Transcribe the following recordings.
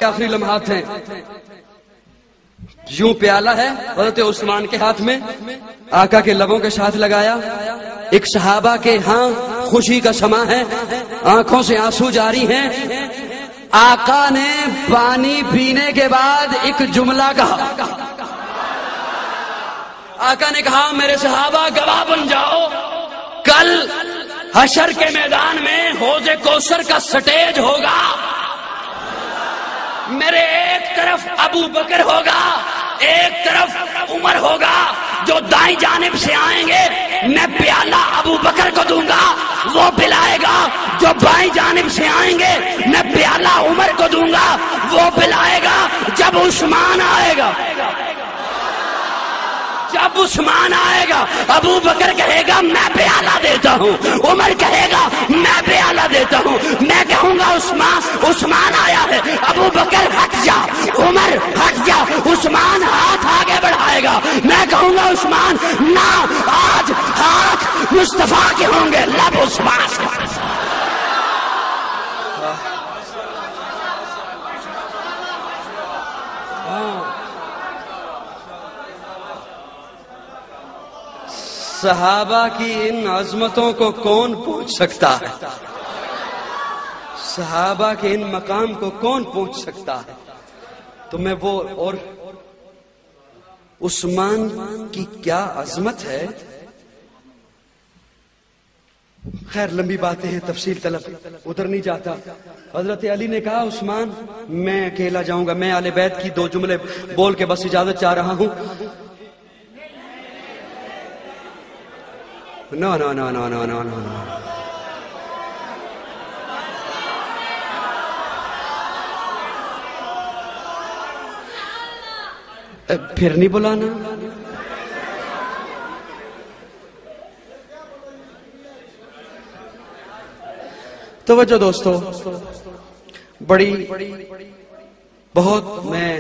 آخری لمحات ہیں. یوں پیالہ ہے حضرت عثمان کے ہاتھ میں، آقا کے لبوں کے ساتھ لگایا. ایک صحابہ کے ہاں خوشی کا سما ہے، آنکھوں سے آنسو جاری ہیں. آقا نے پانی پینے کے بعد ایک جملہ کہا. آقا نے کہا میرے صحابہ گواہ بن جاؤ، کل حشر کے میدان میں حوض کوثر کا سٹیج ہوگا. میرے ایک طرف ابو بکر ہوگا، ایک طرف عمر ہوگا. جو دائیں جانب سے آئیں گے میں پیالہ ابو بکر کو دوں گا، وہ پلائے گا. جو بائیں جانب سے آئیں گے میں پیالہ عمر کو دوں گا، وہ پلائے گا. جب عثمان آئے گا، جب عثمان آئے گا، ابو بکر کہے گا میں پیالہ دیتا ہوں، عمر کہے گا میں پیالہ دیتا ہوں. میں کہوں گا عثمان آیا ہے، ابو بکر ہٹ جا، عمر ہٹ جا. عثمان ہاتھ آگے بڑھائے گا، میں کہوں گا عثمان نہ، آج ہاتھ مصطفیٰ کے ہوں گے، لب عثمان. صحابہ کی ان عظمتوں کو کون پہنچ سکتا ہے؟ صحابہ کے ان مقام کو کون پہنچ سکتا ہے؟ تو میں وہ اور عثمان کی کیا عظمت ہے. خیر لمبی باتیں ہیں، تفصیل طلب، ادھر نہیں جاتا. حضرت علی نے کہا عثمان میں اکیلا جاؤں گا، میں اہل بیت کی 2 جملے بول کے بس اجازت چاہ رہا ہوں. نو نو نو نو نو نو نو نو پھر نہیں بلانا. توجہ دوستو، بڑی بہت میں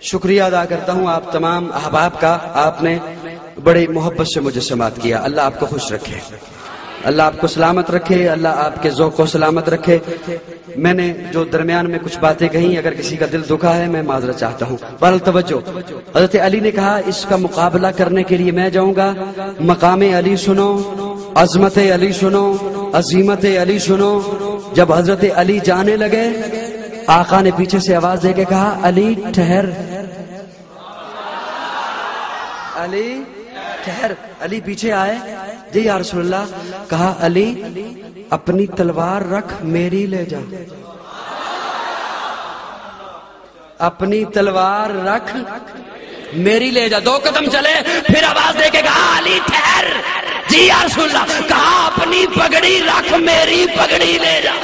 شکریہ ادا کرتا ہوں آپ تمام احباب کا. آپ نے بڑی محبت سے مجھے سماعت کیا. اللہ آپ کو خوش رکھے، اللہ آپ کو سلامت رکھے، اللہ آپ کے ذوق کو سلامت رکھے. میں نے جو درمیان میں کچھ باتیں کہیں، اگر کسی کا دل دکھا ہے میں معذرت چاہتا ہوں. بہرحال توجہ، حضرت علی نے کہا اس کا مقابلہ کرنے کے لیے میں جاؤں گا. مقام علی سنو، عظمت علی سنو، عظیمت علی سنو. جب حضرت علی جانے لگے، آقا نے پیچھے سے آواز دے کے کہا علی ٹھہر، علی ٹھہر. علی پیچھے آئے. جی یا رسول اللہ. کہا علی اپنی تلوار رکھ، میری لے جا. اپنی تلوار رکھ، میری لے جا. 2 قدم چلے، پھر آواز دے کے کہا علی ٹھہر. جی یا رسول اللہ. کہا اپنی پگڑی رکھ، میری پگڑی لے جا.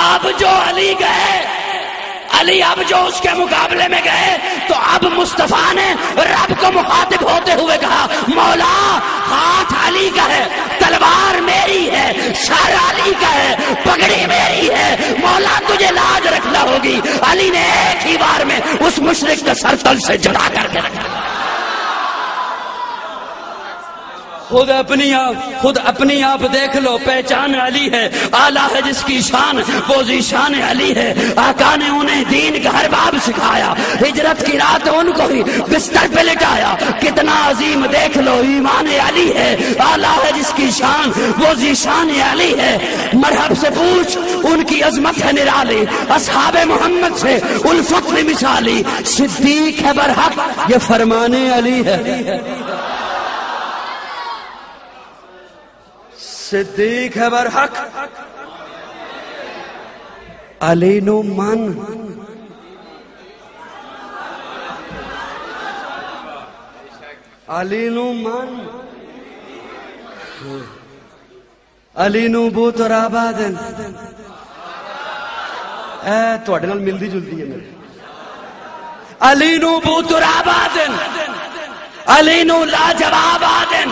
اب جو علی گئے، علی اب جو اس کے مقابلے میں گئے، تو اب مصطفیٰ نے رب کو مخاطب ہوتے ہوئے کہا مولا ہاتھ علی کا ہے، تلوار میری ہے، سر علی کا ہے، پگڑی میری ہے، مولا تجھے لاج رکھنا ہوگی. علی نے ایک ہی بار میں اس مشرک کا سر تل سے جڑا کر کے رکھا. خود اپنی آپ دیکھ لو، پہچان علی ہے. آلہ ہے جس کی شان، وہ ذیشان علی ہے. آقا نے انہیں دین کا ہر باب سکھایا، ہجرت کی رات ان کو ہی بستر پہ لٹایا. کتنا عظیم دیکھ لو، ایمان علی ہے. آلہ ہے جس کی شان، وہ ذیشان علی ہے. مرحب سے پوچھ ان کی عظمت ہے نرالی، اصحاب محمد سے الفت میں مثالی. صدیق ہے برحق، یہ فرمان علی ہے. صدیق ہے برحق، علی نو من. علی نو من، علی نو بوت اور آبادن. تواڈے نال ملدی جلدی ہے میرے. علی نو بوت اور آبادن، علی نو لاجواب آدن.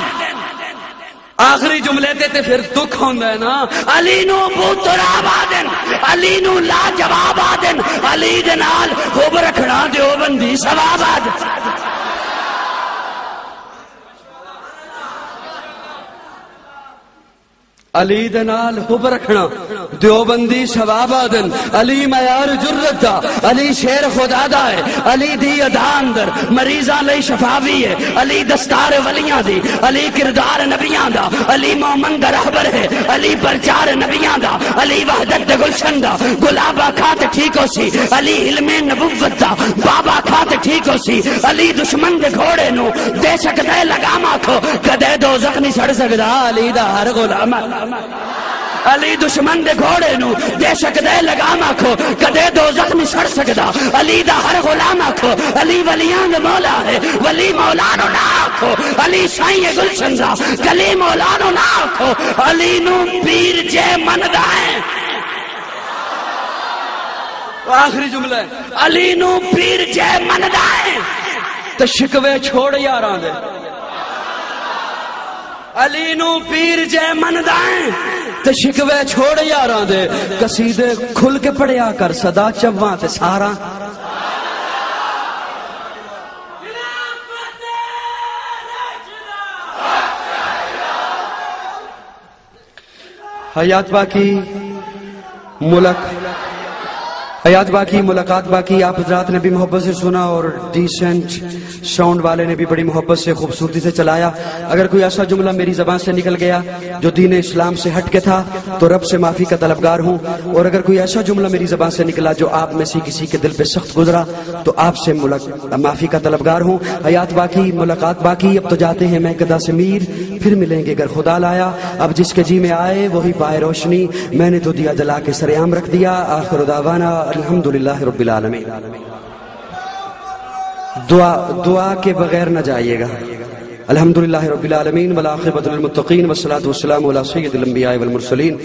آخری جملے تے پھر دکھ ہوندا ہے نا. علی نو بوتراب آدن، علی نو لاجواب آدن، علی دے نال خوب رکھنا دیوبندی ثواب آدن. علی دے نال حب رکھنا دیوبندی شباب آدن علی معیار جرت دا علی شیر خدا دا ہے علی دی ادا اندر مریضاں لئی شفا بھی ہے علی دستار ولیاں دی علی کردار نبیاں دا علی مومن دا رہبر ہے علی پرچار نبیاں دا علی وحدت دا گلشن دا گلابا کھات ٹھیک ہو سی علی علم نبوت دا بابا کھات ٹھیک ہو سی علی دشمن دے گھوڑے نو دے سکدے لگاما کھو کدے دوزخ نہیں سڑ سکدا علی دا ہر غلام علی دشمن دے گھوڑے نو دے سکدے لگام آکھو کدے دوزخ نہیں سڑ سکدا علی دا ہر غلام آکھو علی ولیاں دے مولا ہے ولی مولا نو نہ آکھو علی سائیں گلشن دا کلی مولا نو نہ آکھو علی نو پیر جے مندا ہے آخری جملہ ہے علی نو پیر جے مندا ہے تو شکوے چھوڑ یاراں دے علی نو پیر جے مندا ہے تے شکوے چھوڑ یاراں دے قصیدے کھل کے پڑھیا کر صدا چواں تے سارا حیات باقی حیات باقی ملاقات باقی آپ حضرات نے بھی محبت سے سنا اور ڈیسنٹ ساؤنڈ والے نے بھی بڑی محبت سے خوبصورتی سے چلایا اگر کوئی ایسا جملہ میری زبان سے نکل گیا جو دین اسلام سے ہٹ کے تھا تو رب سے معافی کا طلبگار ہوں اور اگر کوئی ایسا جملہ میری زبان سے نکلا جو آپ میں سے کسی کے دل پہ سخت گزرا تو آپ سے معافی کا طلبگار ہوں حیات باقی ملاقات باقی اب تو جاتے ہیں میں گدا سے میر پھر ملیں گے اگر خدا لایا اب جس کے جی میں آئے وہی پائے روشنی میں نے تو دیا جلا کے سرعام رکھ دیا آخر دعوانا الحمدللہ رب العالمین دعا کے بغیر نہ جائیے گا الحمدللہ رب العالمین والعاقبۃ للمتقین والصلاة والسلام علی سید الانبیاء والمرسلین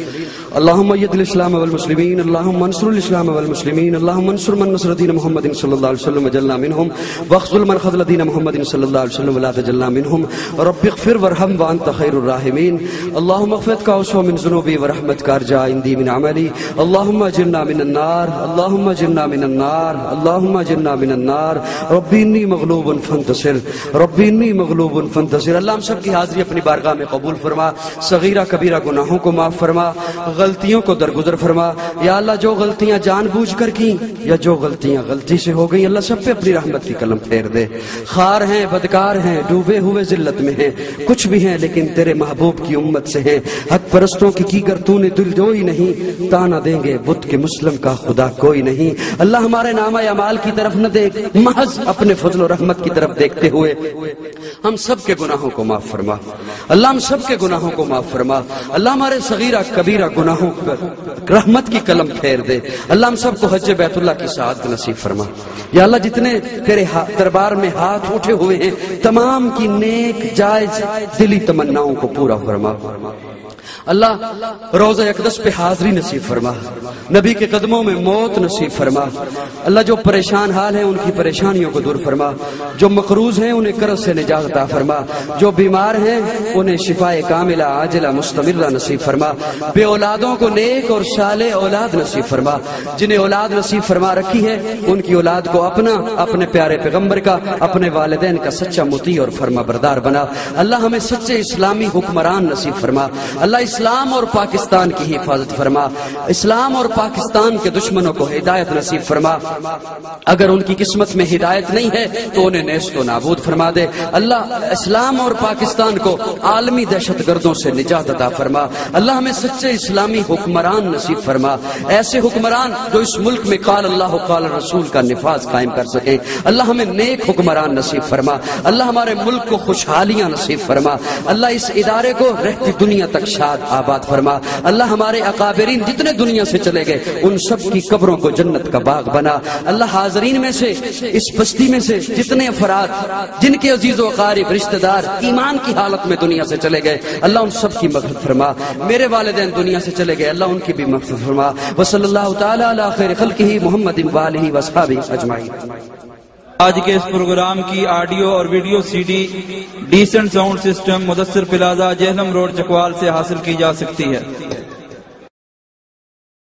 اللہم اید الاسلام والمسلمین اللہم انصر الاسلام والمسلمین اللہم انصر من نصر دین محمد صلی اللہ علیہ وسلم وجلنا منہم واخذل من خذل دین محمد صلی اللہ علیہ وسلم ولا تجلنا منہم رب اغفر وارحم وانت خیر الراحمین اللہم اغفر کاوسو من ذنوبی ورحمت کارجا اندی من عملی اللہم اجرنا من النار اللہم اجرنا من النار اللہم اجرنا من النار ربی انی مغلوب فانتصر ربی انی مغلوب فانتصر اللہ ہم سب کی حاضری اپنی بارگاہ میں قبول فرما صغیرہ کبیرہ گناہوں کو معاف فرما غلطیوں کو درگزر فرما یا اللہ جو غلطیاں جان بوجھ کر کی یا جو غلطیاں غلطی سے ہو گئی اللہ سب پہ اپنی رحمت کی قلم پھیر دے خار ہیں بدکار ہیں ڈوبے ہوئے ذلت میں ہیں کچھ بھی ہیں لیکن تیرے محبوب کی امت سے ہیں حق پرستوں کی گر تو نے دل دوئی نہیں تانا دیں گے بت کے مسلم کا خدا کوئی نہیں اللہ ہمارے نامہ اعمال کی طرف نہ دیکھ محض اپنے فضل و رحمت کی طرف دیکھتے ہوئے ہم سب کے گناہوں کو معاف فرما اللہ ہم سب کے گناہوں کو معاف فرما اللہ ہمارے صغیرہ کبیرہ گناہوں پر رحمت کی قلم پھیر دے اللہ ہم سب کو حج بیت اللہ کی سعادت نصیب فرما یا اللہ جتنے تیرے دربار میں ہاتھ اٹھے ہوئے ہیں تمام کی نیک جائز دلی تمناؤں کو پورا فرما اللہ روزہ اقدس پہ حاضری نصیب فرما نبی کے قدموں میں موت نصیب فرما اللہ جو پریشان حال ہیں ان کی پریشانیوں کو دور فرما جو مقروض ہیں انہیں قرض سے نجات عطا فرما جو بیمار ہیں انہیں شفاء کاملہ عاجلہ مستمرہ نصیب فرما بے اولادوں کو نیک اور صالح اولاد نصیب فرما جنہیں اولاد نصیب فرما رکھی ہے ان کی اولاد کو اپنے پیارے پیغمبر کا اپنے والدین کا سچا مطیع اور فرما بردار بنا اللہ ہمیں سچے اسلامی حکمران نصیب فرما اللہ اسلام اور پاکستان کی حفاظت فرما اسلام اور پاکستان کے دشمنوں کو ہدایت نصیب فرما اگر ان کی قسمت میں ہدایت نہیں ہے تو انہیں نیست و نابود فرما دے اللہ اسلام اور پاکستان کو عالمی دہشت گردوں سے نجات عطا فرما اللہ ہمیں سچے اسلامی حکمران نصیب فرما ایسے حکمران جو اس ملک میں قال اللہ قال رسول کا نفاذ قائم کر سکیں اللہ ہمیں نیک حکمران نصیب فرما اللہ ہمارے ملک کو خوشحالیاں نصیب فرما اللہ اس ادارے کو رہتی دنیا تک شاد آباد فرما اللہ ہمارے اکابرین جتنے دنیا سے چلے گئے ان سب کی قبروں کو جنت کا باغ بنا اللہ حاضرین میں سے اس بستی میں سے جتنے افراد جن کے عزیز و اقارب رشتہ دار ایمان کی حالت میں دنیا سے چلے گئے اللہ ان سب کی مغفرت فرما میرے والدین دنیا سے چلے گئے اللہ ان کی بھی مغفرت فرما وصلی اللہ تعالی علی خیر خلقہ محمد وآلہ واصحابہ اجمعین آج کے اس پروگرام کی آڈیو اور video C D decent sound system Mudassar plaza Jhelum road Chakwal سے حاصل کی جا سکتی ہے